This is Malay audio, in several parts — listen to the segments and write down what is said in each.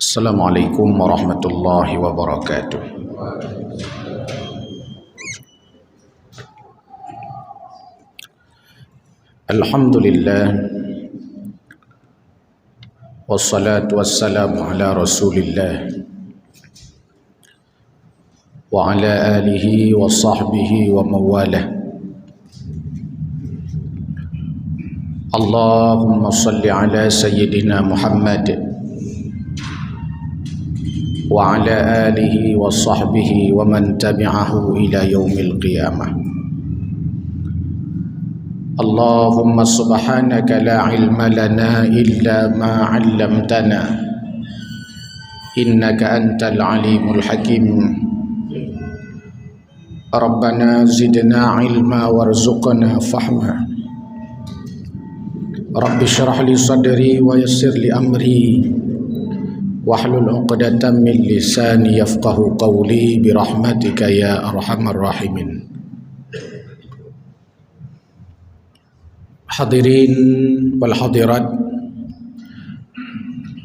Assalamualaikum warahmatullahi wabarakatuh. Alhamdulillah wassalatu wassalamu ala Rasulillah wa ala alihi wa sahbihi wa mawalah. Allahumma salli ala sayyidina Muhammad wa ala alihi wa sahbihi wa man tabi'ahu ila yaumil qiyamah. Allahumma subhanaka la ilma lana illa ma 'allamtana innaka antal alimul hakim. Rabbana zidna ilma warzuqna fahma. Rabbi shrah li sadri wa yassir li amri wahlul 'uqdatam min lisani yafqahu qawli birahmatika ya arhamar rahimin. Hadirin wal hadirat,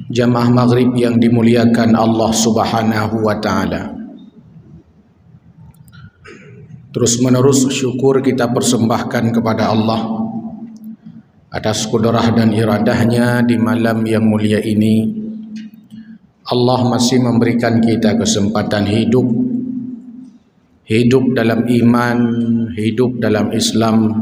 jamaah maghrib yang dimuliakan Allah Subhanahu wa taala. Terus menerus syukur kita persembahkan kepada Allah atas kudrah dan iradahnya di malam yang mulia ini. Allah masih memberikan kita kesempatan hidup dalam iman, hidup dalam Islam,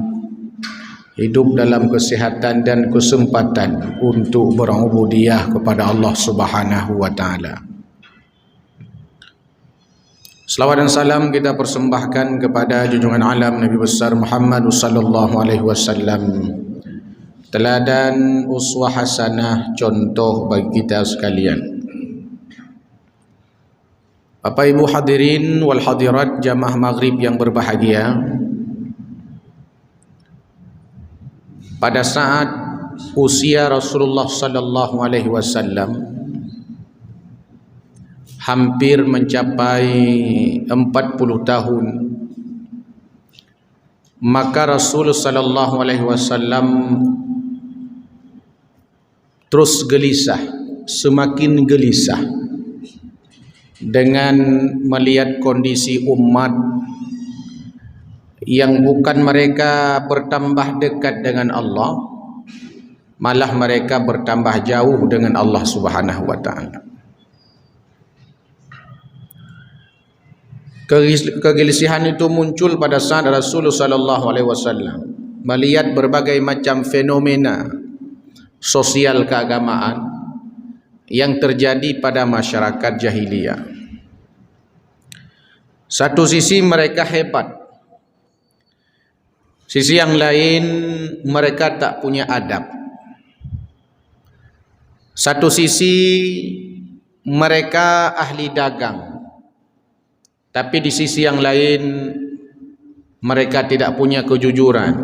hidup dalam kesehatan dan kesempatan untuk berubudiyah kepada Allah Subhanahu wa taala. Selawat dan salam kita persembahkan kepada junjungan alam Nabi besar Muhammad sallallahu alaihi wasallam, teladan uswah hasanah, contoh bagi kita sekalian. Bapak Ibu hadirin wal hadirat, jamaah maghrib yang berbahagia, pada saat usia Rasulullah sallallahu alaihi wasallam hampir mencapai 40 tahun, maka Rasul sallallahu alaihi wasallam terus gelisah, semakin gelisah dengan melihat kondisi umat yang bukan mereka bertambah dekat dengan Allah, malah mereka bertambah jauh dengan Allah Subhanahu wa taala. Kegelisahan itu muncul pada saat Rasulullah sallallahu alaihi wasallam melihat berbagai macam fenomena sosial keagamaan yang terjadi pada masyarakat jahiliyah. Satu sisi mereka hebat, sisi yang lain mereka tak punya adab. Satu sisi mereka ahli dagang, tapi di sisi yang lain mereka tidak punya kejujuran.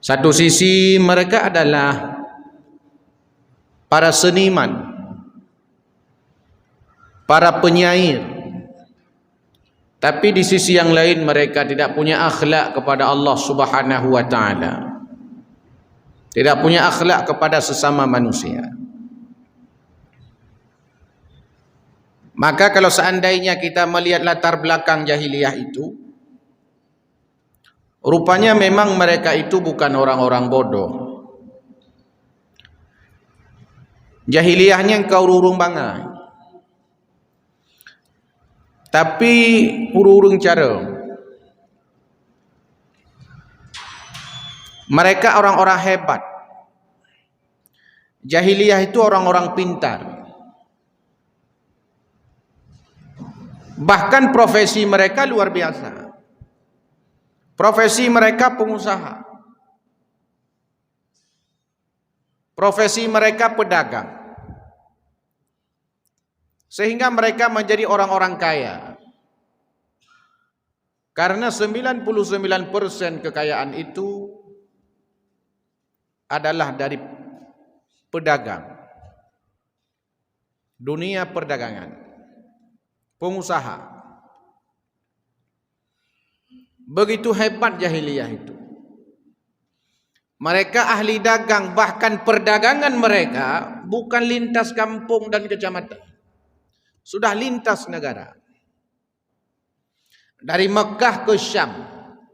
Satu sisi mereka adalah para seniman, para penyair, tapi di sisi yang lain mereka tidak punya akhlak kepada Allah Subhanahu wa taala, tidak punya akhlak kepada sesama manusia. Maka kalau seandainya kita melihat latar belakang jahiliyah itu, rupanya memang mereka itu bukan orang-orang bodoh. Jahiliyahnya engkau rurung bangai, tapi urung cara. Mereka orang-orang hebat. Jahiliyah itu orang-orang pintar. Bahkan profesi mereka luar biasa. Profesi mereka pengusaha. Profesi mereka pedagang. Sehingga mereka menjadi orang-orang kaya. Karena 99% kekayaan itu adalah dari pedagang. Dunia perdagangan, pengusaha. Begitu hebat jahiliyah itu. Mereka ahli dagang, bahkan perdagangan mereka bukan lintas kampung dan kecamatan. Sudah lintas negara. Dari Mekah ke Syam.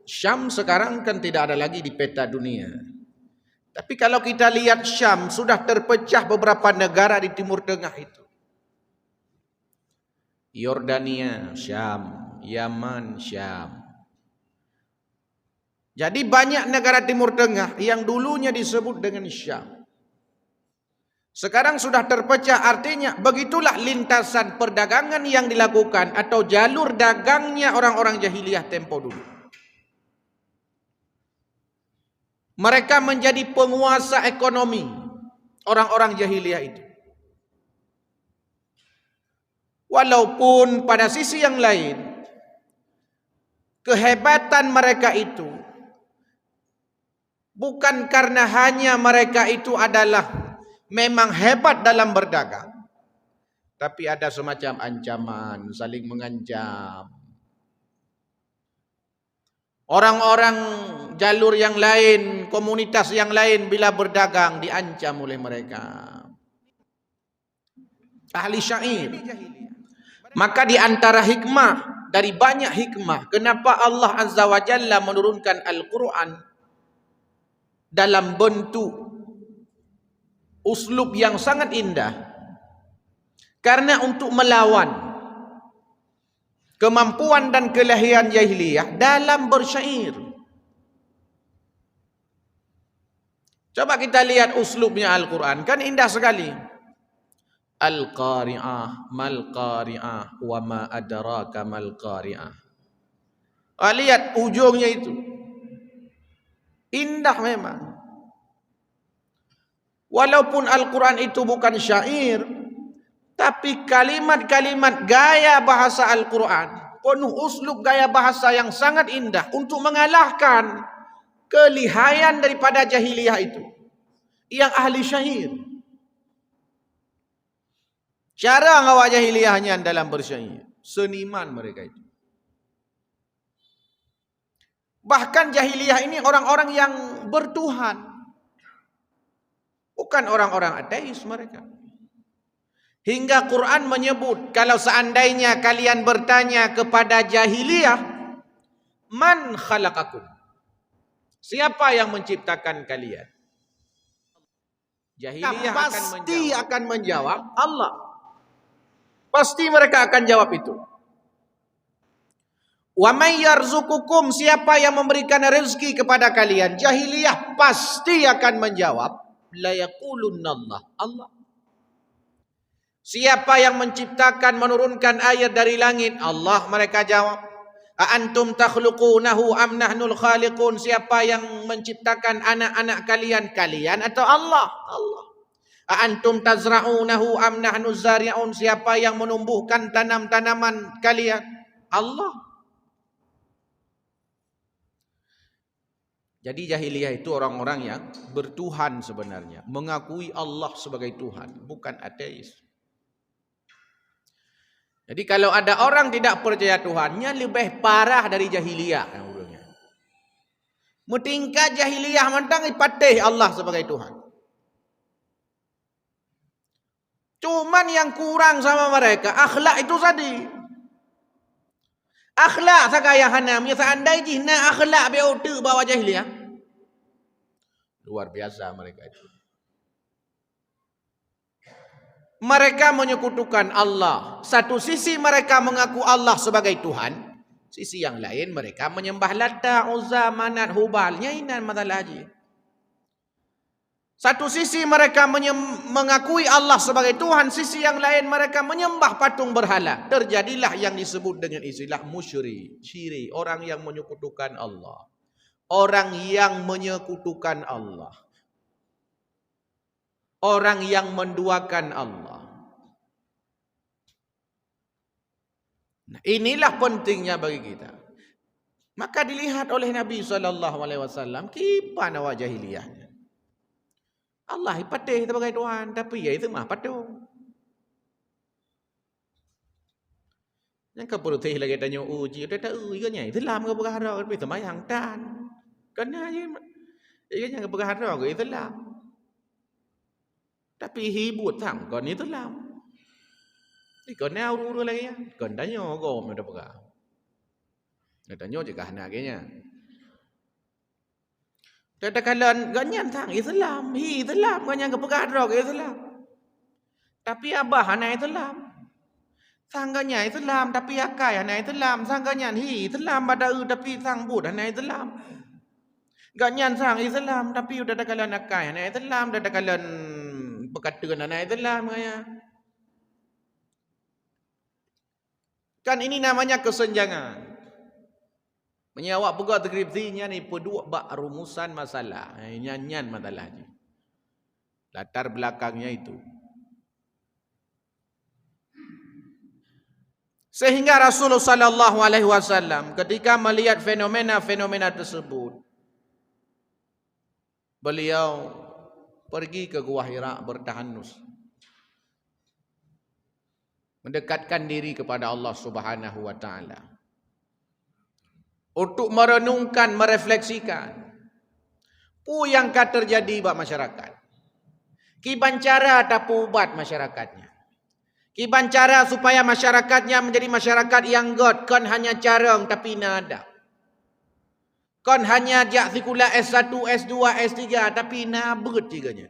Syam sekarang kan tidak ada lagi di peta dunia. Tapi kalau kita lihat Syam sudah terpecah beberapa negara di Timur Tengah itu. Yordania, Syam, Yaman, Syam. Jadi banyak negara Timur Tengah yang dulunya disebut dengan Syam. Sekarang sudah terpecah, artinya begitulah lintasan perdagangan yang dilakukan atau jalur dagangnya orang-orang jahiliyah tempo dulu. Mereka menjadi penguasa ekonomi orang-orang jahiliyah itu. Walaupun pada sisi yang lain, kehebatan mereka itu bukan karena hanya mereka itu adalah memang hebat dalam berdagang, tapi ada semacam ancaman, saling mengancam. Orang-orang jalur yang lain, komunitas yang lain bila berdagang diancam oleh mereka. Ahli syair. Maka di antara hikmah, dari banyak hikmah, kenapa Allah Azza wa Jalla menurunkan Al-Quran dalam bentuk uslub yang sangat indah. Karena untuk melawan kemampuan dan kelahiran jahiliyah dalam bersyair. Coba kita lihat uslubnya Al-Quran, kan indah sekali. Al-Qari'ah, mal-Qari'ah, wa ma adraka mal-Qari'ah. Lihat ujungnya itu. Indah memang. Walaupun Al-Quran itu bukan syair, tapi kalimat-kalimat gaya bahasa Al-Quran, penuh uslub gaya bahasa yang sangat indah untuk mengalahkan kelihayan daripada jahiliyah itu, yang ahli syair. Cara ngawak jahiliyahnya dalam bersyair, seniman mereka itu. Bahkan jahiliyah ini orang-orang yang bertuhan, bukan orang-orang ateis mereka. Hingga Quran menyebut, kalau seandainya kalian bertanya kepada jahiliyah, man khalaqakum? Siapa yang menciptakan kalian? Jahiliyah akan menjawab Allah. Pasti mereka akan jawab itu. Wa may yarzuqukum? Siapa yang memberikan rezeki kepada kalian? Jahiliyah pasti akan menjawab, la yaqulunna Allah. Allah. Siapa yang menciptakan, menurunkan air dari langit? Allah, mereka jawab. A antum takhluqunahu am nahnul khaliqun? Siapa yang menciptakan anak-anak kalian? Kalian atau Allah? Allah. A antum tazra'unahu am nahnuz zari'un? Siapa yang menumbuhkan tanam-tanaman kalian? Allah. Jadi jahiliyah itu orang-orang yang bertuhan sebenarnya, mengakui Allah sebagai Tuhan, bukan ateis. Jadi kalau ada orang tidak percaya Tuhannya, lebih parah dari jahiliyah. Metingkat jahiliyah mentang ipatih Allah sebagai Tuhan. Cuman yang kurang sama mereka, akhlak itu tadi. Akhlak sakaya hanam, ya seandai jihna akhlak beotu bawa jahiliyah. Luar biasa mereka itu. Mereka menyekutukan Allah. Satu sisi mereka mengaku Allah sebagai Tuhan. Sisi yang lain mereka menyembah Lata, Uzza, Manat, Hubal. Nyainan masalah haji. Satu sisi mereka mengakui Allah sebagai Tuhan. Sisi yang lain mereka menyembah patung berhala. Terjadilah yang disebut dengan istilah musyrik, syirik. Orang yang menyekutukan Allah. Orang yang menyekutukan Allah. Orang yang menduakan Allah. Nah, inilah pentingnya bagi kita. Maka dilihat oleh Nabi SAW, kipana wajah jahiliyahnya. Allah ipatih sebagai Tuhan, tapi ya itu mah patung. Yang keputih lagi tanya uji, dia tak uji kan ya, itu lam ke berharap, tapi sama yang tan. Kena je, yang ke berharap ke itu lam. Tapi hibut thang kon ni telam. Kon ni uru-uru lagi ya. Kon tanya gom ada pegah. Tanya je kah nak kenya. Tadakalan ganyan thang Islam, Islam ganyan kepegah drog Islam. Tapi abah anak Islam. Sangganya Islam tapi akai anak Islam, sangganya Islam pada tapi sang bud anak Islam. Ganyan sang Islam tapi udah dakalan akai anak Islam, udah dakalan perkataan anak Islam kaya. Kan ini namanya kesenjangan. Menyawak pegawai skripsinya ni pedua bak rumusan masalah. Nyanyian masalah je. Latar belakangnya itu. Sehingga Rasulullah sallallahu alaihi wasallam ketika melihat fenomena-fenomena tersebut, beliau pergi ke Gua Hira bertahanus. Mendekatkan diri kepada Allah Subhanahu wa taala. Untuk merenungkan, merefleksikan apa yang akan terjadi bak masyarakat. Kiban cara atapu ubat masyarakatnya. Kiban cara supaya masyarakatnya menjadi masyarakat yang god. Kan hanya carang tapi nada. Kan hanya jak sikula S1, S2, S3 tapi nabut jiganya.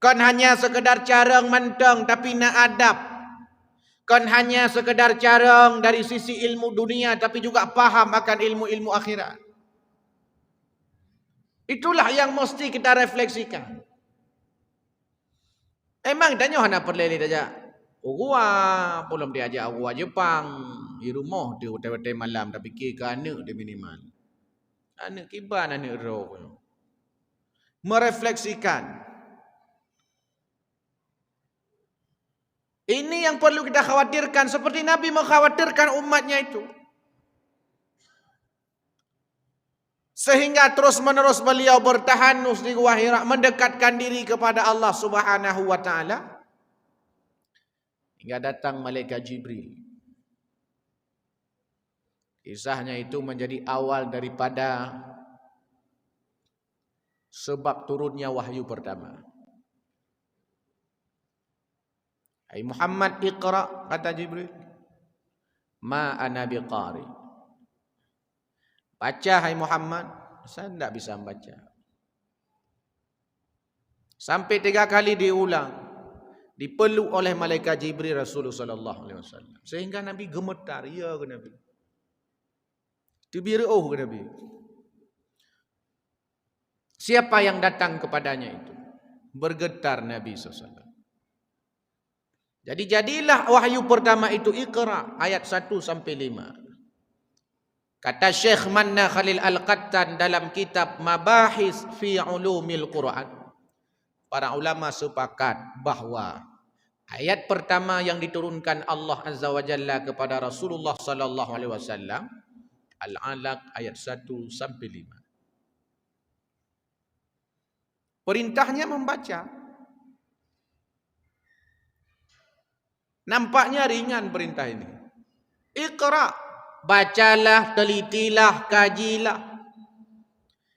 Kan hanya sekedar carang mentang tapi na adab. Kan hanya sekedar carang dari sisi ilmu dunia tapi juga paham akan ilmu-ilmu akhirat. Itulah yang mesti kita refleksikan. Emang tanya hana perleli saja. Gua belum diajak gua Jepang di rumah dia hotel-hotel malam tapi ke anak dia minimal. Anak kiban anak roh. Merefleksikan. Ini yang perlu kita khawatirkan seperti Nabi mengkhawatirkan umatnya itu. Sehingga terus-menerus beliau bertahanus di Gua Hira mendekatkan diri kepada Allah Subhanahu wa taala. Hingga datang malaikat Jibril. Kisahnya itu menjadi awal daripada sebab turunnya wahyu pertama. Hai Muhammad iqra, kata Jibril. Ma ana biqari. Baca hai Muhammad. Saya tidak bisa membaca. Sampai 3 kali diulang. Dipeluk oleh malaikat Jibril Rasulullah sallallahu alaihi wasallam. Sehingga Nabi gemetar, ya ke Nabi. Tibir ke Nabi. Siapa yang datang kepadanya itu? Bergetar Nabi sallallahu alaihi wasallam. Jadi jadilah wahyu pertama itu Iqra ayat 1 sampai 5. Kata Syekh Manna Khalil Al-Qattan dalam kitab Mabahis fi Ulumil Quran. Para ulama sepakat bahawa ayat pertama yang diturunkan Allah Azza wa Jalla kepada Rasulullah sallallahu alaihi wasallam Al-Alaq ayat 1 sampai 5. Perintahnya membaca. Nampaknya ringan perintah ini. Iqra, bacalah, telitilah, kajilah.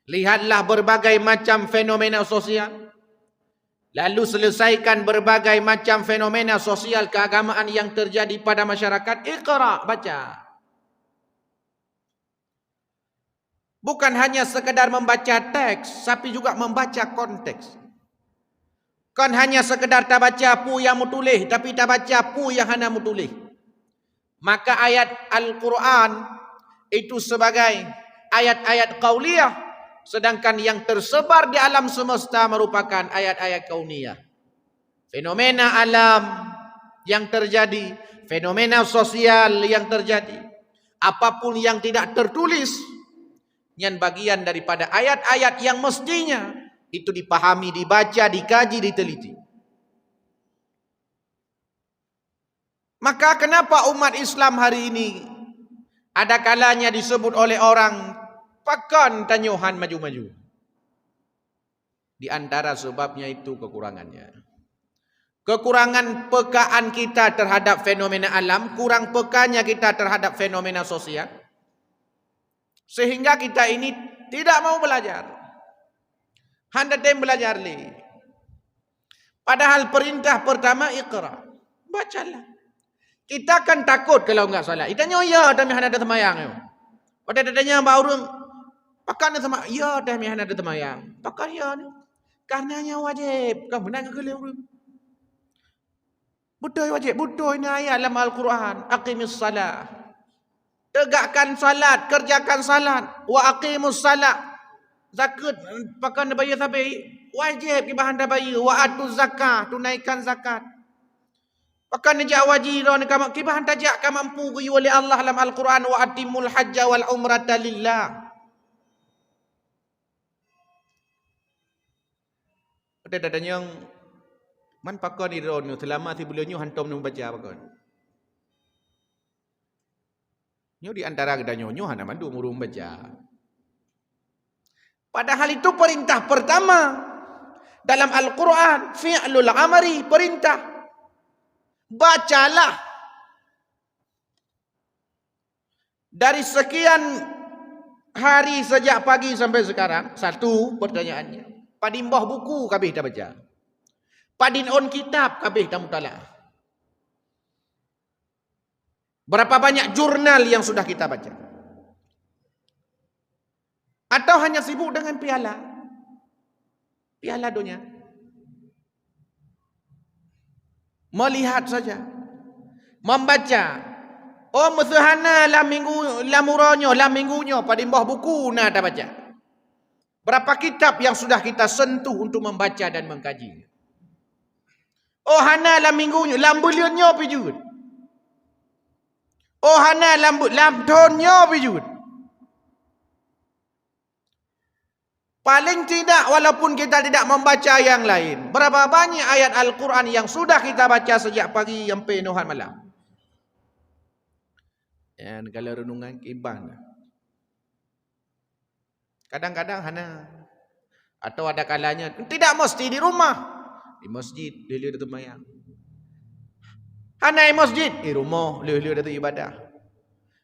Lihatlah berbagai macam fenomena sosial. Lalu selesaikan berbagai macam fenomena sosial keagamaan yang terjadi pada masyarakat. Iqra, baca. Bukan hanya sekedar membaca teks, tapi juga membaca konteks. Kan hanya sekedar tak baca apa yang mutulih, tapi tak baca apa yang hana mutulih. Maka ayat Al-Quran itu sebagai ayat-ayat qauliyah, sedangkan yang tersebar di alam semesta merupakan ayat-ayat kauniyah. Fenomena alam yang terjadi, fenomena sosial yang terjadi, apapun yang tidak tertulis, yang bagian daripada ayat-ayat yang mestinya itu dipahami, dibaca, dikaji, diteliti. Maka kenapa umat Islam hari ini ada kalanya disebut oleh orang pakan tanyuhan maju-maju? Di antara sebabnya itu kekurangannya. Kekurangan pekaan kita terhadap fenomena alam, kurang pekanya kita terhadap fenomena sosial. Sehingga kita ini tidak mau belajar. Hendak belajar li. Padahal perintah pertama Iqra. Bacalah. Kita kan takut kalau enggak salat. Kita nyoya dah mihan ada semayang yo. Pada dadanya baru pakan sama ya dah mihan ada semayang. Pakan ya ni. Karenanya wajib. Kau benar ke keliru? Betul wajib. Betul ini ayat dalam Al-Quran. Aqimis salat. Tegakkan salat, kerjakan salat. Wa aqimus salat. Zakat pakan bayar sampai wajib ki bahan dah bayar. Wa atuz zakah, tunaikan zakat. Pakan najak wajiran ki bahan tajak ka mampu ku oleh Allah dalam Al-Quran wa atimul hajja wal umrata lillah. Ada dadanya yang man pakan iron selama 3 bulan hantom nu baca pakan. Nyo di antara kedanyo nyo hana mandu murung baca. Padahal itu perintah pertama dalam Al-Quran, fi'lul amri, perintah. Bacalah. Dari sekian hari sejak pagi sampai sekarang, satu pertanyaannya. Padin bawah buku kabeh dah baca. Padin on kitab kabeh dah mutala. Berapa banyak jurnal yang sudah kita baca? Atau hanya sibuk dengan piala? Piala dunia. Melihat saja. Membaca. Oh musuhana lah minggu lamuronyo, lah minggunya pada bawah buku nak dah baca. Berapa kitab yang sudah kita sentuh untuk membaca dan mengkaji? Oh hana lah minggunya, lambulionyo pijut. Oh hana lamtonyo pijut. Paling tidak walaupun kita tidak membaca yang lain. Berapa banyak ayat Al-Quran yang sudah kita baca sejak pagi sampai nuhan malam. Dan kalau renungan iban. Kadang-kadang hana. Atau ada kalanya. Tidak mesti di rumah. Di masjid. Dia datang mayang. Hana di masjid. Di rumah. Dia datang ibadah.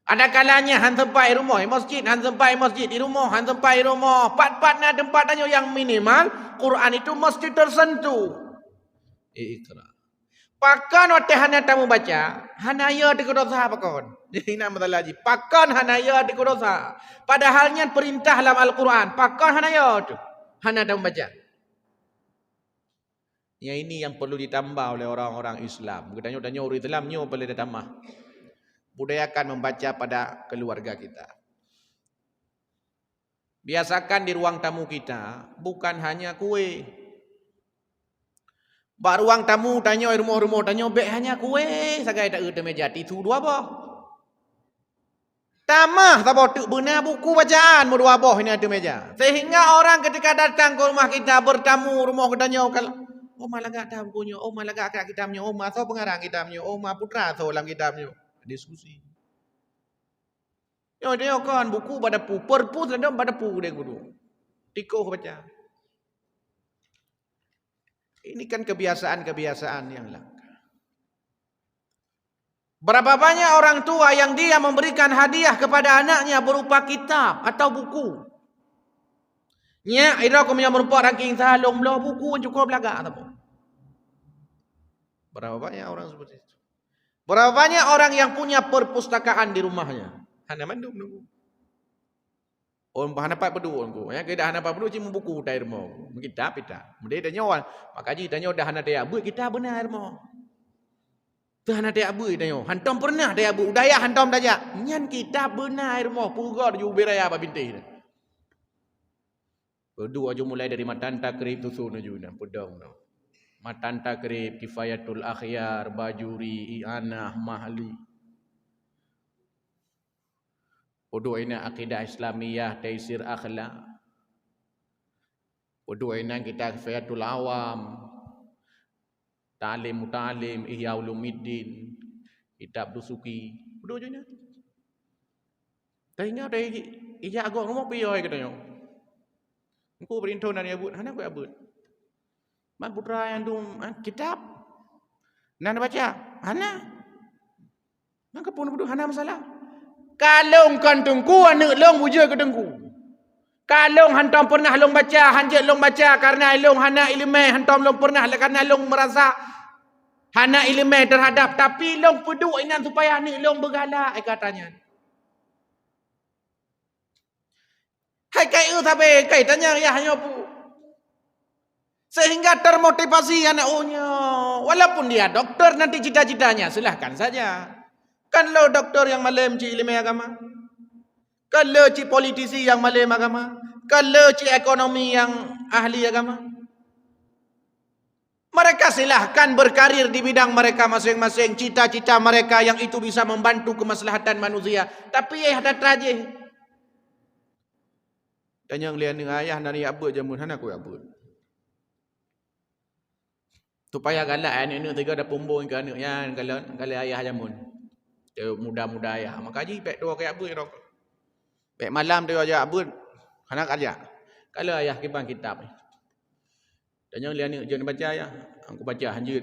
Ada kalanya han tempat rumah masjid, han tempat masjid di rumah, han tempat rumah. Pat-patnya tempatnya yang minimal, Quran itu mesti tersentuh. Iqra. Pakan waktu hana tamu baca, hanaya di kudosa pakon. Ini nama lagi. Pakan hanaya di kudosa. Padahalnya perintah dalam Al-Quran, pakan hanaya tu. Hana tamu baca. Ya ini yang perlu ditambah oleh orang-orang Islam. Katanya orang Islam nyo boleh ditambah. Budayakan membaca pada keluarga kita. Biasakan di ruang tamu kita bukan hanya kue. Ba ruang tamu tanya rumah-rumah tanya bek hanya kue sagai tak ada meja tisu dua bah. Tamah tak botuk benar buku bacaan mu dua bah ini ada meja. Sehingga orang ketika datang ke rumah kita bertamu rumah katanya kalau oh malaga tahu bukunya, oh malaga akak kitabnya, oh ma so pengarang kitabnya, oh ma putra so dalam kitabnya. Diskusi. Yo dia kan buku pada pu, perpus dan pada pu dia guru. Tiko baca. Ini kan kebiasaan-kebiasaan yang langka. Berapa banyak orang tua yang dia memberikan hadiah kepada anaknya berupa kitab atau buku. Nya ira ko punya merupa ranking salong belah buku cukup belagak atau. Berapa banyak orang seperti itu? Berapa banyak orang yang punya perpustakaan di rumahnya? Hana mandum nunggu. On bahan apa pedu onku. Ya kita hana apa pedu cuma buku tai rumah. Kita pita. Mudai tanya wan. Makaji tanya dah hana dia abu kita benar rumah. Tu hana dia abu tanya. Hantam pernah dia abu. Daya hantam daya. Nyan kita benar rumah. Pugar ju beraya apa binti. Pedu aja mulai dari matan takrib tu sunu juna pedang no. Matan takrib, kifayatul akhyar, bajuri, i'anah, mahli. Udu'ina akidah Islamiyah, taisir akhlak. Udu'ina kita kifayatul awam, ta'lim muta'alim, ihya ulumiddin, kitab dusuki. Udu'ina. Tanya dari ihya agak rumah piyoy katanya. Engkau berintau nani abud, hana aku abud. Man putra yang tu kitab. Nana baca. Hana. Maka pun bodoh hana masalah. Kalong kantungku anak long buja ke dengku. Kalong hantam pernah long baca, hanjat long baca karena long hana ilmu, hantam long pernah karena long merasa hana ilmu terhadap, tapi long peduk inan supaya ni long bergalak katanya. Hai kai tapi kai tanya ya hanya pu. Sehingga termotivasi anak-anaknya. Walaupun dia doktor nanti cita-citanya silahkan saja. Kan lo doktor yang malam ci ilmu agama. Kan lo ci politisi yang malam agama. Kan lo ci ekonomi yang ahli agama. Mereka silahkan berkarir di bidang mereka masing-masing. Cita-cita mereka yang itu bisa membantu kemaslahatan manusia. Tapi ada tragedi. Dan yang lihat dengan ayah nari abud jamun hana aku abud. Supaya galak anak-anak tiga ada pumbung ke anaknya kalau ayah jamun. Dia muda-muda ayah. Maka haji pek dua kayak abud. Pek malam dia ajak abud. Anak ajak. Kalau ayah kibang kitab. Dan yang lihat jangan baca ayah. Aku baca hanjut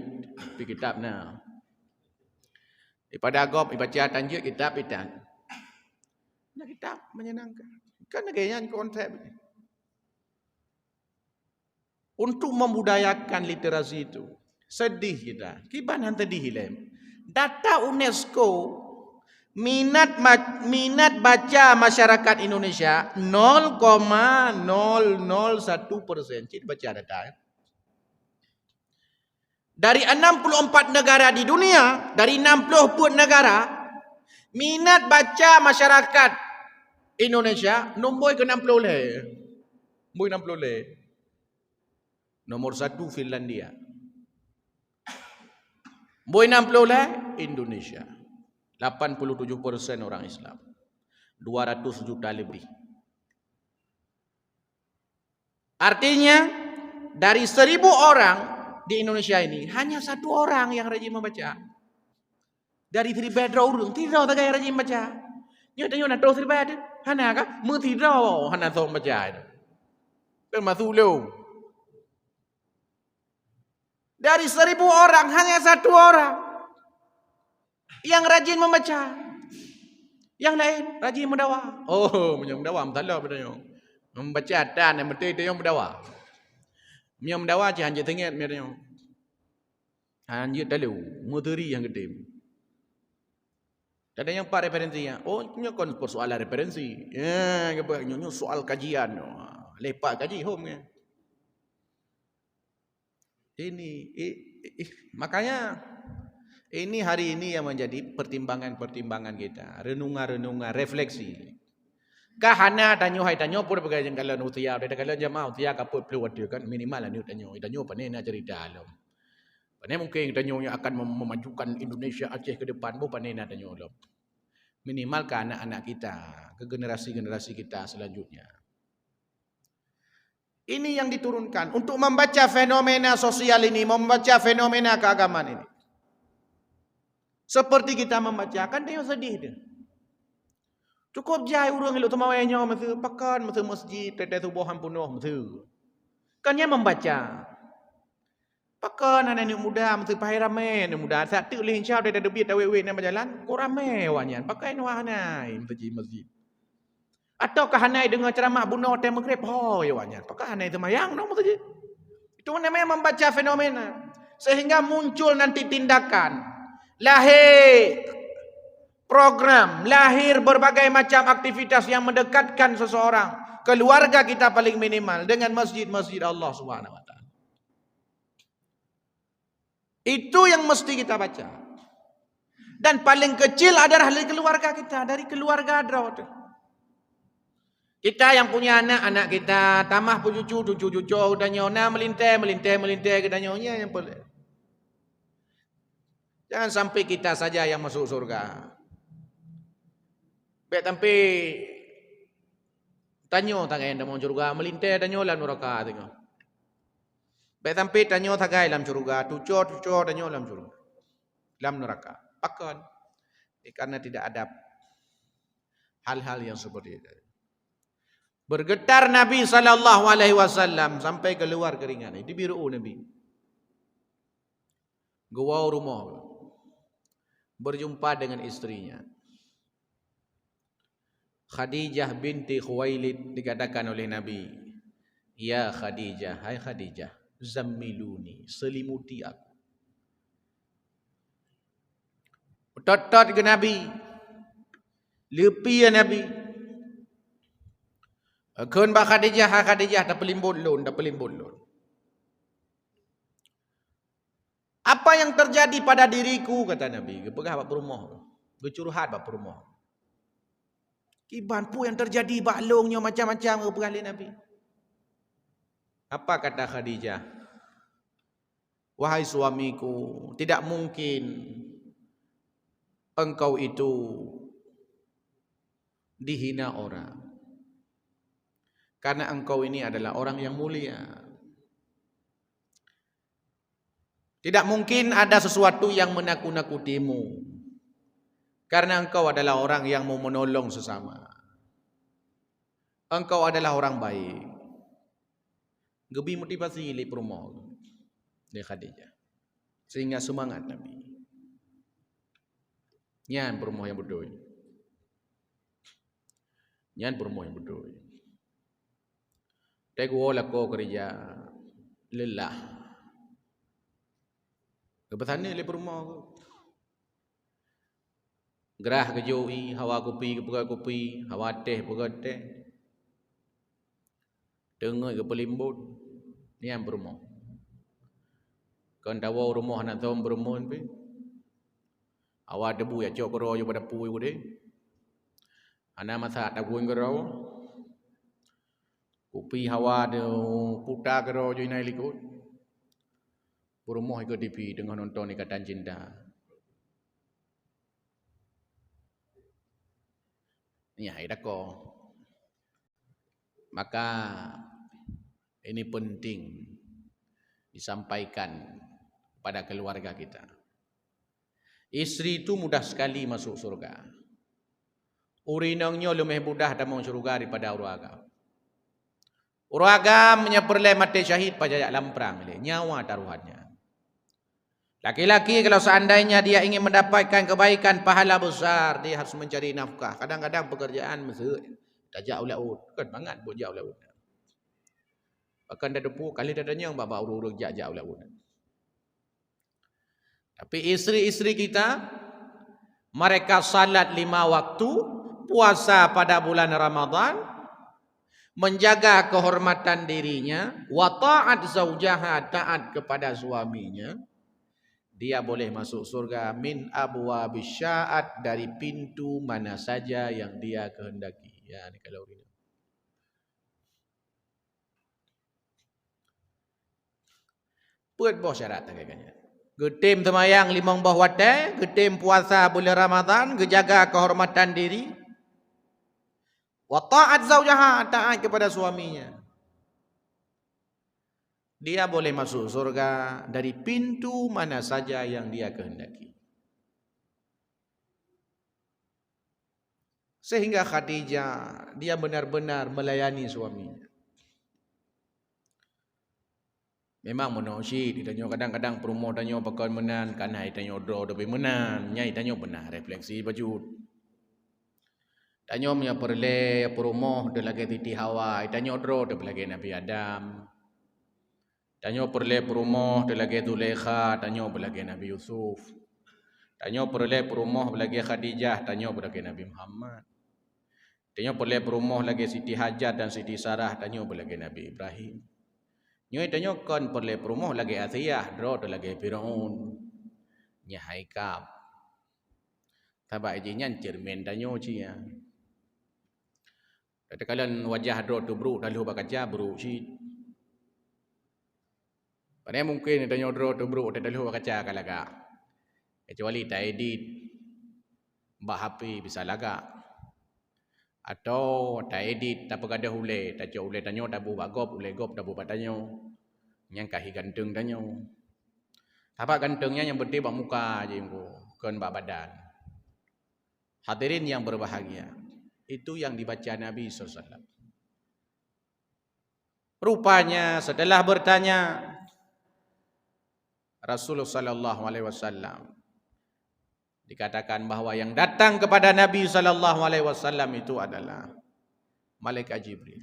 di kitab na. Daripada agop baca tanjut kitab itan. Nah kitab menyenangkan. Kan kayaknya konsep. Untuk membudayakan literasi itu. Sedih kita. Kiban hantar dihilem. Data UNESCO, minat baca masyarakat Indonesia 0,001%. Cik baca data. Dari 64 negara di dunia, dari 60 pun negara, minat baca masyarakat Indonesia nombor ke 60 le. Nombor 60 le. Nomor 1 Finlandia. Nombor 60 le Indonesia. 87% orang Islam. 200 juta lebih. Artinya dari 1000 orang di Indonesia ini hanya 1 orang yang rajin membaca. Dari 3 orang tidak tak kaya rajin baca. Nyo tanya nak terus ribat. Hana ka? Mu tidak hana thong baca. Kan masuk lu. Dari 1000 orang hanya 1 orang yang rajin membaca. Yang lain rajin mendawa. Oh, mendawa mtalah bedanya. Membaca dan yang betul dia yang mendawa. Dia mendawa je hanya tengok dia. Hanya dalu, mudiri yang gede. Ada yang 4 referensinya. Oh, ini kan persoalan referensi. Ya, ini soal kajian. Lepak kaji home ya. Makanya ini hari ini yang menjadi pertimbangan-pertimbangan kita, renungan-renungan, refleksi. Kahana tanyo hai tanyo pun begajan kalau nutia, ada kalau jamaah nutia kaput keluar dia kan minimal lah tanyo panena cerita alam. Panena mungkin tanyo yang akan memajukan Indonesia Aceh ke depan, bu panena tanyo alam. Minimal ke anak-anak kita, ke generasi-generasi kita selanjutnya. Ini yang diturunkan untuk membaca fenomena sosial ini, membaca fenomena keagamaan ini. Seperti kita membaca, kan dia sedih dia. Cukup jai urang elok temawainya masa pakan masa masjid tete subuhan penuh masa. Kan dia membaca. Pakan anak muda masa pahai ramai anak muda satu leh insya Allah ada debit awe-awe nak berjalan, ko ramai wanyan pakai nuhanai masjid. Atau kahanai dengan ceramah bunuh hotel maghrib. Oh, ya wanya. Apakah hanai semayang? No, itu namanya membaca fenomena. Sehingga muncul nanti tindakan. Lahir program. Lahir berbagai macam aktivitas yang mendekatkan seseorang. Keluarga kita paling minimal. Dengan masjid-masjid Allah SWT. Itu yang mesti kita baca. Dan paling kecil adalah dari keluarga kita. Dari keluarga Adra. Kita yang punya anak kita, tamah pun cucu dan nyona melintai kedanyonya yang boleh. Jangan sampai kita saja yang masuk surga. Baik tapi tanyo tagai dalam surga melintai danyo dalam neraka tengok. Baik tapi tanyo tagai dalam surga, tucur danyo dalam surga. Dalam neraka. Pakan. Karena tidak ada hal-hal yang seperti itu. Bergetar Nabi SAW sampai keluar keringat. Itu biru Nabi. Gua rumah. Berjumpa dengan istrinya. Khadijah binti Khuwailid dikatakan oleh Nabi, "Ya Khadijah, hai Khadijah, zammiluni, selimuti aku." Tot-tot ke Nabi, lepi ya Nabi. Keun ba Khadijah, hai Khadijah, dah pelimbut lun, dah pelimbut lun. Apa yang terjadi pada diriku, kata Nabi, gepegah bak perumah, gecurhat bak perumah. Kiban pu yang terjadi baklongnya macam-macam gepegah le Nabi. Apa kata Khadijah? Wahai suamiku, tidak mungkin engkau itu dihina orang. Karena engkau ini adalah orang yang mulia. Tidak mungkin ada sesuatu yang menakut-nakutimu. Karena engkau adalah orang yang mau menolong sesama. Engkau adalah orang baik. Gebi motivasi li promo di Khadijah. Sehingga semangat Nabi. Nyan promo yang betul. Nyan promo yang betul. Tego la ko kerja lelah. Kebetulan le promo. Gerah ke joi, hawa kopi ke pegai kopi, hawa teh pegai teh. Dengar ke pelimbut. Ni yang berumah. Kan tahu rumah nak tahu berumah ni. Awak debu ya cok kero pada pui ku deh. Ana masa tak kuing kero. Kopi hawa de puta kero jo inai likut. Berumah ikut TV dengan nonton Ikatan Cinta. Ya, ida ko. Maka ini penting disampaikan pada keluarga kita. Istri itu mudah sekali masuk surga. Urinangnya lebih mudah dan masuk surga daripada uragam. Uragam menyeperlai mati syahid pajak lamprang nyawa taruhannya. Laki-laki kalau seandainya dia ingin mendapatkan kebaikan pahala besar, dia harus mencari nafkah. Kadang-kadang pekerjaan mesut tajak ulaut, kan bangat buat jak ulaut. Bahkan dah depu kali dadanya bapa urus jak ulaut. Tapi isteri-isteri kita, mereka salat 5 waktu, puasa pada bulan Ramadan, menjaga kehormatan dirinya, wa ta'at zaujaha, taat kepada suaminya. Dia boleh masuk surga min abwabis sya'at, dari pintu mana saja yang dia kehendaki. Ya, ni kalau ini. Buat boh syarat agaknya. Getim temayang 5 bah watai, getim puasa bulan Ramadan, gejaga kehormatan diri. Wa ta'at zaujaha, taat kepada suaminya. Dia boleh masuk surga dari pintu mana saja yang dia kehendaki. Sehingga Khadijah, dia benar-benar melayani suaminya. Memang monosi, ditanya kadang-kadang promo tanya pakai menan, karena ditanya draw lebih menan, nyai tanya benar refleksi baju. Tanya punya perle promo de lagi titi hawa, tanya draw de lagi Nabi Adam. Tanya perle promo de lagi Zulaikha, tanya belagi Nabi Yusuf. Tanya perle promo belagi Khadijah, tanya belagi Nabi Muhammad. Tanya perle promo lagi Siti Hajar dan Siti Sarah, tanya belagi Nabi Ibrahim. Nyoi tanya kon perle promo lagi Atiyah, draw de lagi Firaun. Nya Haikab. Tabak izinnya cermin tanya cia. Katakan wajah draw tu bro, lalu bakaca bro ci. Pada mungkin tanya draw tu bro, lalu bakaca kalaga. Kecuali tak edit, mbak HP bisa laga. Atau tak edit, tak pegada hule, tak jauh hule tanya, tak buat gop, hule gop, tak buat tanya. Yang kahi ganteng tanya. Apa gantengnya yang penting bak muka je engko, kan bak badan. Hadirin yang berbahagia, itu yang dibaca Nabi SAW. Rupanya setelah bertanya Rasulullah SAW, Dikatakan bahawa yang datang kepada Nabi SAW itu adalah malaikat Jibril.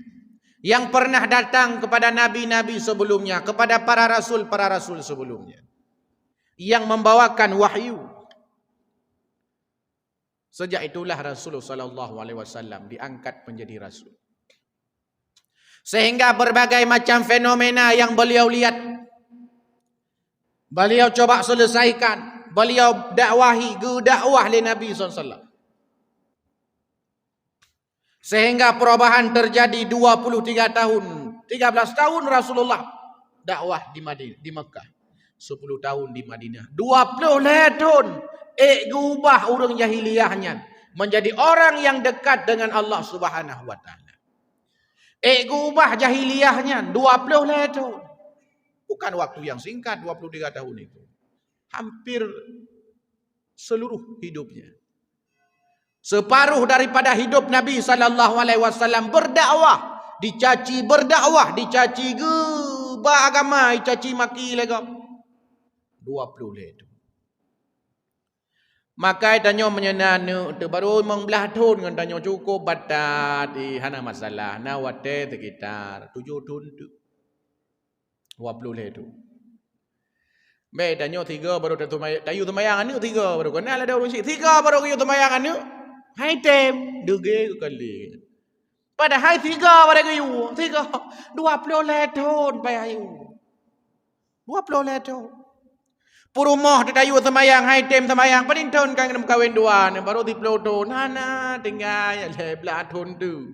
Yang pernah datang kepada nabi-nabi sebelumnya, kepada para rasul sebelumnya, yang membawakan wahyu. Sejak itulah Rasulullah SAW diangkat menjadi rasul. Sehingga berbagai macam fenomena yang beliau lihat, beliau coba selesaikan, beliau dakwahi, dakwah oleh Nabi SAW. Sehingga perubahan terjadi 23 tahun, 13 tahun Rasulullah dakwah di Mekah, 10 tahun di Madinah, 20 tahun ubah urang jahiliyahnya menjadi orang yang dekat dengan Allah Subhanahu wa taala. Ubah jahiliyahnya 20 tahun. Bukan waktu yang singkat 23 tahun itu. Hampir seluruh hidupnya. Separuh daripada hidup Nabi SAW berdakwah, dicaci berdakwah, dicaci gebah agama, dicaci maki lagi. 20 itu. Maka tanya menyenana tu baru membelah tahun dengan tanya cukup batat di hana masalah na wate sekitar 7 tahun tu. 20 itu. Baik tanya 3 baru tayu temayang anu 3 baru kenal ada urus 3 baru tayu temayang anu. Hai tem dege kali. Pada hai 3 pada kayu 3 20 tahun payah ayu. 20 tahun. Purumah tetayu semayang hai tem semayang paling tahun kan kena kawin dua ni baru 30 tahun. Hana tinggal ya belah tahun tu.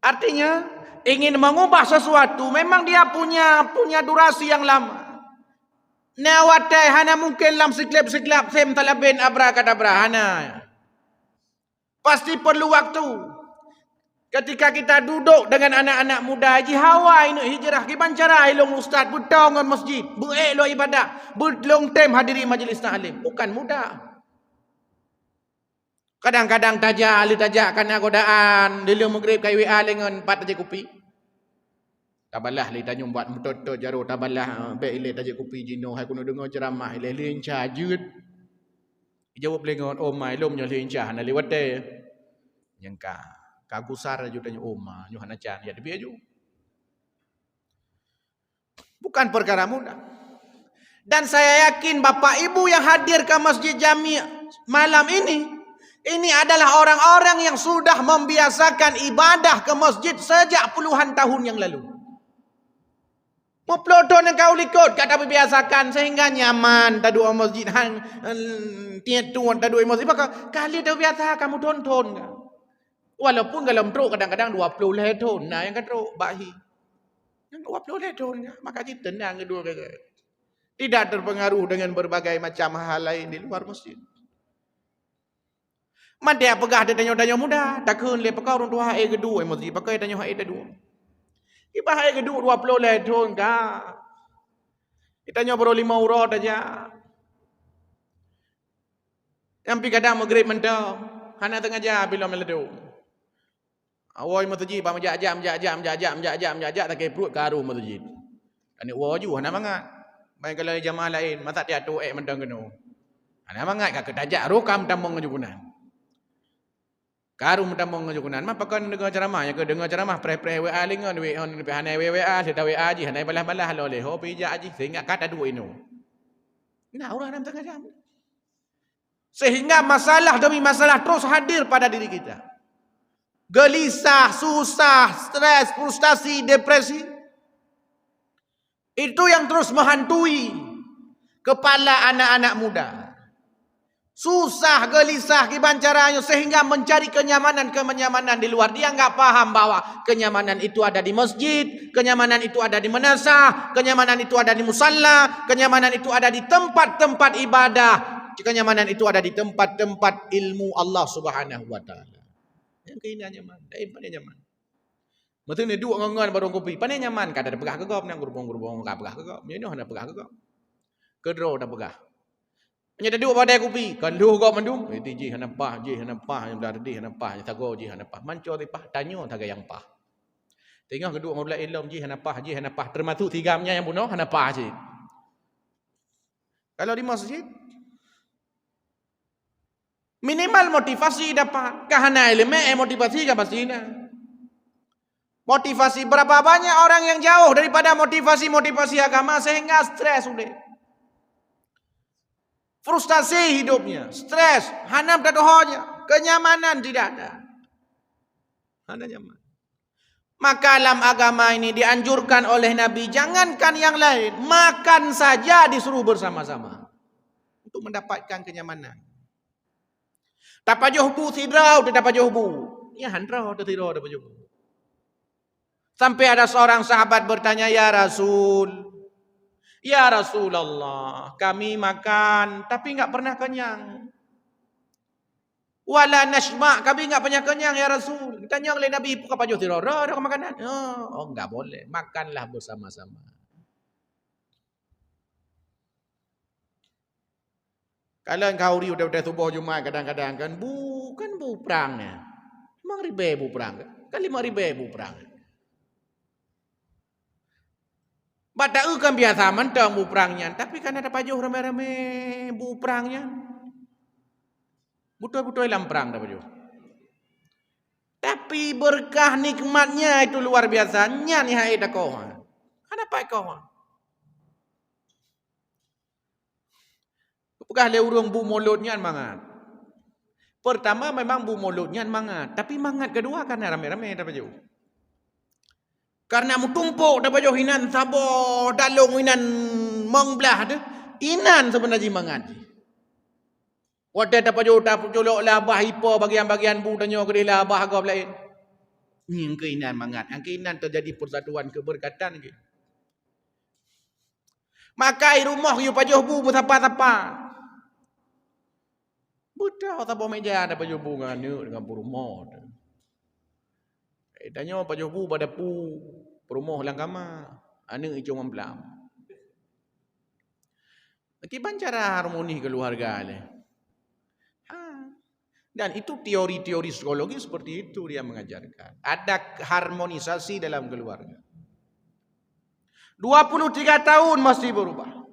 Artinya ingin mengubah sesuatu memang dia punya durasi yang lama. Nawatai hana mungkin lam seklap sem talabin abrakadabra hana. Pasti perlu waktu. Ketika kita duduk dengan anak-anak muda haji hawa ini hijrah ki bancara ilung ustaz butong ngan masjid, buek lo ibadah, belong tem hadiri majlis ta'lim. Bukan mudah. Kadang-kadang tajak kana godaan, di lung maghrib kai WA lengan 4 tajak kopi. Tabalah li tanya buat betul-betul jaro tabalah baik ile tajak kopi jino hai kuno dengar ceramah ile lincah jut. Jawab lengan oh mai lom nyo lincah na lewat te. Yang kagusar aju tanya oma nyo hana can ya debi aju. Bukan perkara mudah. Dan saya yakin Bapak Ibu yang hadir ke Masjid Jami malam ini adalah orang-orang yang sudah membiasakan ibadah ke masjid sejak puluhan tahun yang lalu. Mempelodon yang kau likut kata biasakan sehingga nyaman tadu masjid hang tiat tuan tadu masjid maka kali dah biasa kamu tonton kan. Walaupun dalam truk kadang-kadang 20 tahun nah yang kadro bahi. Yang 20 tahun maka kita tenang kedua kata. Tidak terpengaruh dengan berbagai macam hal lain di luar masjid. Mada pegah dia tanya-tanya muda takun le pekau orang tua hai kedua masjid pakai tanya hai kedua. Ibah hai kedua 20 tahun ka. Kita nyo baru 5 urat aja. Yang pi kadang maghrib mentau. Hana tengah jam bila meledu. Awoi masjid ba menjajak tak ke perut karu masjid. Ani waju hana mangat. Baik kalau jamaah lain mata dia tu mendang keno. Hana mangat ka ketajak rokam tambang jukunan. Karu mendamong ngajukunan mah pakan dengar ceramah ya ke dengar ceramah pre-pre WA lingon we on pe hanai WA seta WA ji hanai balah-balah lo le ho pija aji sehingga kata dua ino. Nah orang dalam tengah jam. Sehingga masalah demi masalah terus hadir pada diri kita. Gelisah, susah, stres, frustasi, depresi. Itu yang terus menghantui kepala anak-anak muda. Susah, gelisah, kibancaranya sehingga mencari kenyamanan di luar. Dia enggak paham bahwa kenyamanan itu ada di masjid, kenyamanan itu ada di manasah, kenyamanan itu ada di musalla, kenyamanan itu ada di tempat-tempat ibadah, kenyamanan itu ada di tempat-tempat ilmu Allah Subhanahu wa taala. Yang kini nyaman, pandai nyaman. Betul ni dua ngongon baru kopi, pandai nyaman kada ada pegah kegop nang gerbong-gerbong ka pegah kegop. Nyono hana pegah kegop. Kedro dah pegah. Hanya duduk pada kopi, kan lu kau mandum, ji hanapah yang dardi hanapah, tago ji hanapah. Manco tipah tanyo taga yang pah. Tengok kedua ngobrol ilmu ji hanapah, termasuk tigamnya yang bunuh hanapah ji. Kalau di masjid Minimal motivasi dapat. Kahana elemen motivasi kan pasti na. Motivasi berapa banyak orang yang jauh daripada motivasi agama sehingga stres sudah. Frustasi hidupnya, stres, hanam tak dohanya, kenyamanan tidak ada. Hana nyaman. Maka dalam agama ini dianjurkan oleh Nabi, jangankan yang lain, makan saja disuruh bersama-sama untuk mendapatkan kenyamanan. Dapat johbu tidrau, dapat johbu. Ya handrau tidrau dapat johbu. Sampai ada seorang sahabat bertanya, ya Rasulullah, kami makan tapi enggak pernah kenyang. Wala nashma, kami enggak pernah kenyang ya Rasul. Tanya oleh Nabi, apa jo tidrau? Ada makanan? Oh, enggak boleh. Makanlah bersama-sama. Kalau engkau udah subuh Jumat kadang-kadang kan bukan bu perangnya. 5.000 bu perang kan 5.000 bu perang. Bada kan biasa mentang bu perangnya, tapi kan ada pajuh rame-rame bu perangnya. Betul-betul dalam perang dah pajuh. Tapi berkah nikmatnya itu luar biasa. Nya ni hai dah kau. Kenapa kau? Bukan le urung bu mulutnya mangat. Pertama memang bu mulutnya mangat, tapi mangat kedua karena rame-rame dah pajuh. Karena mutumpuk dah pajuh hinan sabo dalung hinan mengbelah tu. Inan sebenarnya mangat. Wadah dah pajuh dah colok labah hipo bagian-bagian bu tanya ke dia labah agak lain. Nying keinan mangat. Ang keinan terjadi persatuan keberkatan ke. Maka rumah yu pajuh bu betapa-tapa. Budak apa meja ada pajuh bu dengan rumah. Tanya pajuh bu pada pu rumah langkama. Ane icung amplam. Akibat cara harmoni keluarga le. Dan itu teori-teori psikologi seperti itu dia mengajarkan. Ada harmonisasi dalam keluarga. 23 tahun masih berubah.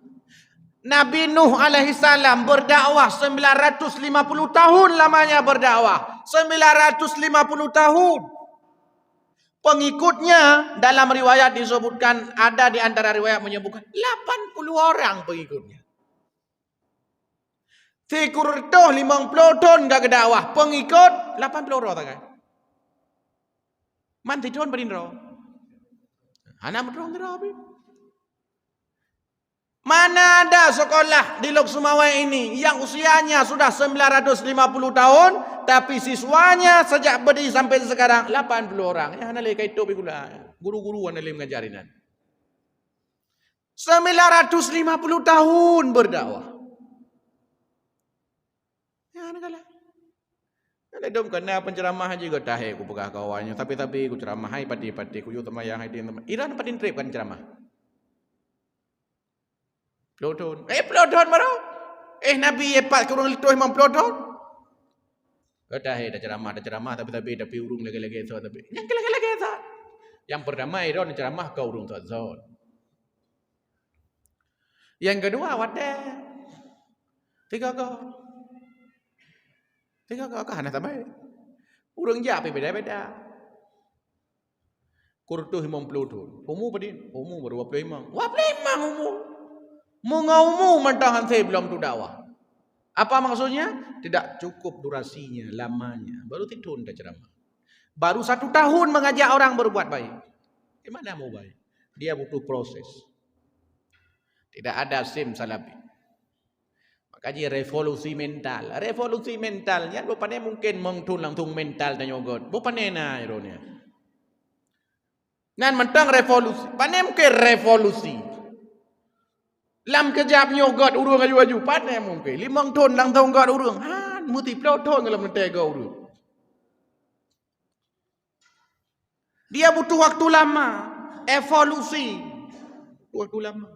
Nabi Nuh alaihi salam berdakwah 950 tahun lamanya berdakwah. 950 tahun. Pengikutnya dalam riwayat disebutkan, ada di antara riwayat menyebutkan 80 orang pengikutnya. Tikur toh 50 tahun gak kedakwah, pengikut 80 orang tak kan? Man tidon berindro. Anak berong terapi. Mana ada sekolah di Lok Sumawai ini yang usianya sudah 950 tahun, tapi siswanya sejak berdiri sampai sekarang 80 orang. Ya analai kaito bigula. Guru-guru analai mengajarinan. 950 tahun berdakwah. Ya anak-anak. Ada dom kena penceramah juga tahe ku pegah kawannya, tapi ku ceramah hai pati-pati ku yo temayang hai din. Iran padin trip kan ceramah. Pelodon. Pelodon baru. Nabi epat kurang letuh memang pelodon. Dah ceramah tapi urung lagi-lagi so tapi. Yang lagi-lagi so. Yang pertama Iran ceramah kau urung so. Yang kedua wadah. Tiga kau hana tamai. Urung ja beda-beda. Kurtuh 50 tahun. Umur padin. Umur baru 25. 25 umur. Mengaumu mentahan saya belum tu dakwah. Apa maksudnya? Tidak cukup durasinya, lamanya. Baru tidun dah ceramah. Baru 1 tahun mengajak orang berbuat baik. Gimana mau baik? Dia butuh proses. Tidak ada sim salapi. Makanya revolusi mental. Revolusi mentalnya bukan mungkin mengtun langsung mental dan yogot. Bukan na ironia. Nan mentang revolusi. Panen mungkin revolusi. Lam kejap nyogot urung aju-aju pandai mungkin 5 tahun lang tahun got urung muti plau tahun kalau mentega urung. Dia butuh waktu lama, evolusi waktu lama.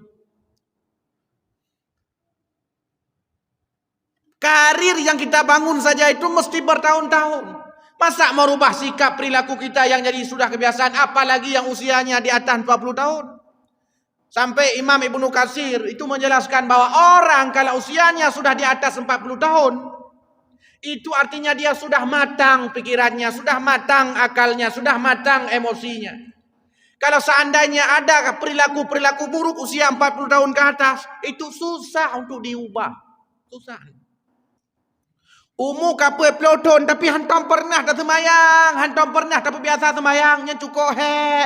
Karir yang kita bangun saja itu mesti bertahun-tahun. Masa merubah sikap perilaku kita yang jadi sudah kebiasaan, apalagi yang usianya di atas 40 tahun. Sampai Imam Ibnu Katsir itu menjelaskan bahwa orang kalau usianya sudah di atas 40 tahun, Itu artinya dia sudah matang pikirannya, sudah matang akalnya, sudah matang emosinya. Kalau seandainya ada perilaku-perilaku buruk usia 40 tahun ke atas, itu susah untuk diubah. Susah. Umur kapal peloton tapi hantam pernah tak semayang, hantam pernah tapi biasa semayang, yang cukup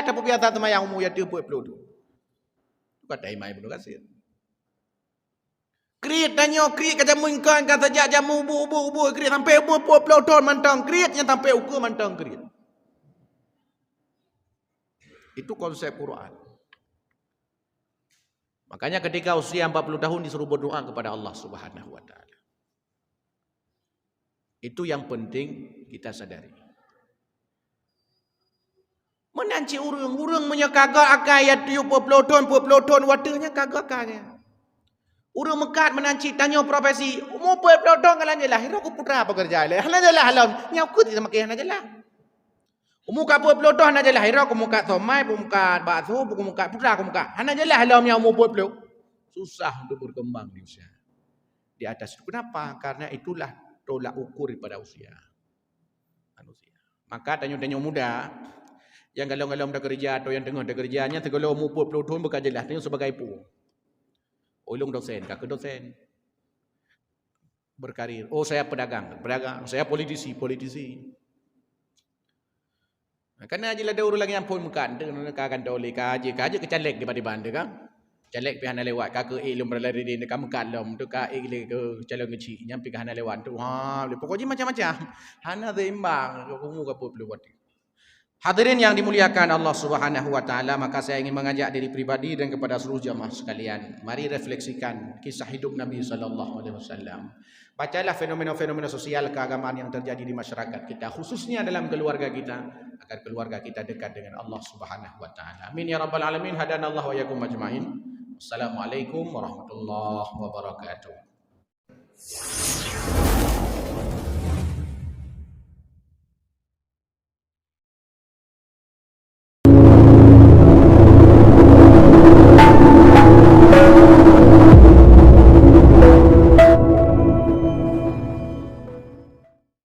tapi biasa semayang umur ya 30 peloton. Kata imai betul kasih. Kriit danyo kriit kata mungkin kata sejak jamu ubu kriit sampai umur peloton mantang kriit yang sampai ukur mantang kriit. Itu konsep Quran. Makanya ketika usia 40 tahun disuruh berdoa kepada Allah Subhanahu wa taala. Itu yang penting kita sadari. Menanci urung menyekagak akayat tiup peloton watanya kagak akanya. Urung mekat menanci tanya profesi, umur peloton kalan jelah, hira ku putra apa kerja lah. Hana jelah halam, nyakut sama ke hana jelah. Umur kapal peloton hana jelah, hira ku muka somai, ku muka bakso, ku muka putra ku muka. Hana jelah halamnya umur peloton. Susah untuk berkembang di usia. Di atas itu kenapa? Karena itulah tolak ukur pada usia manusia. Maka tanya-tanya muda yang galau-galau dah kerja atau yang tengah dah kerjanya segala umur 40 tahun bekerja lah tanya sebagai pu. Ulung dosen, kakak dosen. Berkarir. Oh saya pedagang, saya politisi. Karena aja ada orang lagi yang pun bukan dengan kakan dole kaje kecalek di bandi kan. Calek pihana lewat kakak ilmu berlari di kamu kalom tu kak ile ke calon kecil nyampe ke hana lewat tu pokoknya macam-macam hana seimbang kamu ke perlu buat. Hadirin yang dimuliakan Allah Subhanahu wa taala, maka saya ingin mengajak diri pribadi dan kepada seluruh jamaah sekalian, mari refleksikan kisah hidup Nabi sallallahu alaihi wasallam. Bacalah fenomena-fenomena sosial keagamaan yang terjadi di masyarakat kita, khususnya dalam keluarga kita, agar keluarga kita dekat dengan Allah Subhanahu wa taala. Amin ya rabbal alamin. Hadanallahu wa iyyakum ajmain. Assalamualaikum warahmatullahi wabarakatuh.